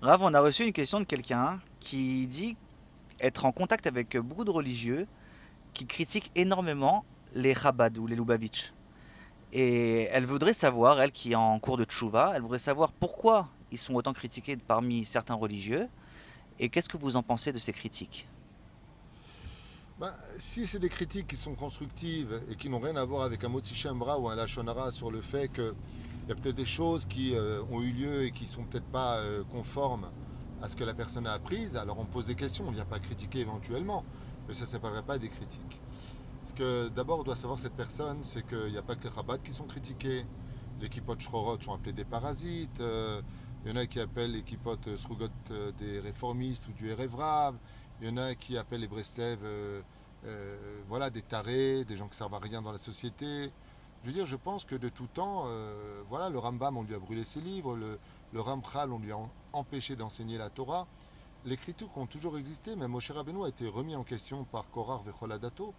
Rav, on a reçu une question de quelqu'un qui dit être en contact avec beaucoup de religieux qui critiquent énormément les Chabad ou les Lubavitch. Et elle voudrait savoir, elle qui est en cours de tchouva, elle voudrait savoir pourquoi ils sont autant critiqués parmi certains religieux et qu'est-ce que vous en pensez de ces critiques. Si c'est des critiques qui sont constructives et qui n'ont rien à voir avec un Motzi Shembra ou un Lachonara sur le fait qu'il y a peut-être des choses qui ont eu lieu et qui sont peut-être pas conformes à ce que la personne a appris, alors on pose des questions, on ne vient pas critiquer éventuellement, mais ça ne s'appellerait pas des critiques. Parce que d'abord, on doit savoir cette personne, c'est qu'il n'y a pas que les Chabad qui sont critiqués, les Kipot Shrorot sont appelés des parasites, il y en a qui appellent les Kipot Srugot des réformistes ou du Erevrav, il y en a qui appellent les Breslev voilà, des tarés, des gens qui servent à rien dans la société. Je veux dire, je pense que de tout temps, voilà, le Rambam, on lui a brûlé ses livres, le Ramchal, on lui a empêché d'enseigner la Torah. Les critiques ont toujours existé, même Moshe Rabbeinu a été remis en question par Korach Vecholadato,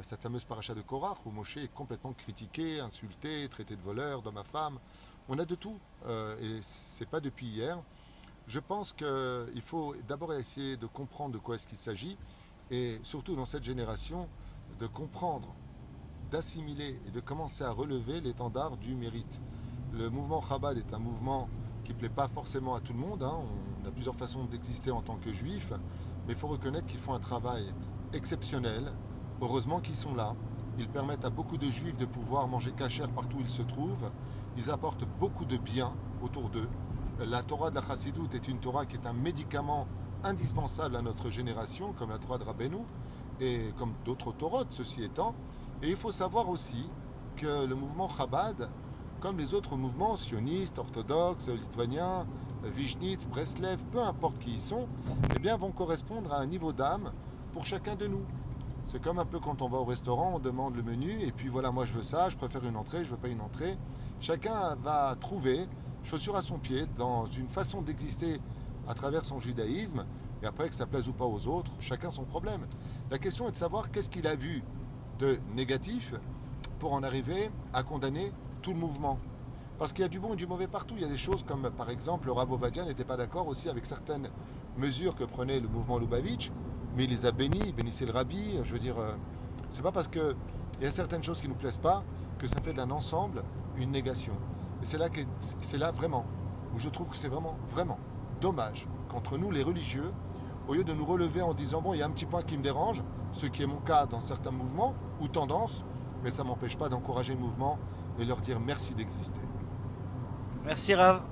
cette fameuse paracha de Korach, où Moshe est complètement critiqué, insulté, traité de voleur, d'homme à femme. On a de tout, et c'est pas depuis hier. Je pense qu'il faut d'abord essayer de comprendre de quoi est-ce qu'il s'agit, et surtout dans cette génération, de comprendre, d'assimiler et de commencer à relever l'étendard du mérite. Le mouvement Chabad est un mouvement qui ne plaît pas forcément à tout le monde, hein. On a plusieurs façons d'exister en tant que juif, mais il faut reconnaître qu'ils font un travail exceptionnel. Heureusement qu'ils sont là. Ils permettent à beaucoup de juifs de pouvoir manger cachère partout où ils se trouvent. Ils apportent beaucoup de bien autour d'eux. La Torah de la Chassidoute est une Torah qui est un médicament indispensable à notre génération, comme la Torah de Rabbeinu, et comme d'autres Torahs, ceci étant. Et il faut savoir aussi que le mouvement Chabad, comme les autres mouvements sionistes, orthodoxes, lituaniens, Vishnitz, Breslev, peu importe qui ils sont, eh bien, vont correspondre à un niveau d'âme pour chacun de nous. C'est comme un peu quand on va au restaurant, on demande le menu, et puis voilà, moi je veux ça, je préfère une entrée, je veux pas une entrée. Chacun va trouver, chaussure à son pied, dans une façon d'exister à travers son judaïsme, et après que ça plaise ou pas aux autres, chacun son problème. La question est de savoir qu'est-ce qu'il a vu de négatif pour en arriver à condamner tout le mouvement. Parce qu'il y a du bon et du mauvais partout. Il y a des choses comme, par exemple, le Rav Ovadia n'était pas d'accord aussi avec certaines mesures que prenait le mouvement Lubavitch, mais il les a bénis, il bénissait le rabbi. Je veux dire, c'est pas parce qu'il y a certaines choses qui ne nous plaisent pas que ça fait d'un ensemble une négation. Et c'est là vraiment où je trouve que c'est vraiment, vraiment dommage qu'entre nous, les religieux, au lieu de nous relever en disant bon, il y a un petit point qui me dérange, ce qui est mon cas dans certains mouvements ou tendances, mais ça ne m'empêche pas d'encourager le mouvement et leur dire merci d'exister. Merci Rav.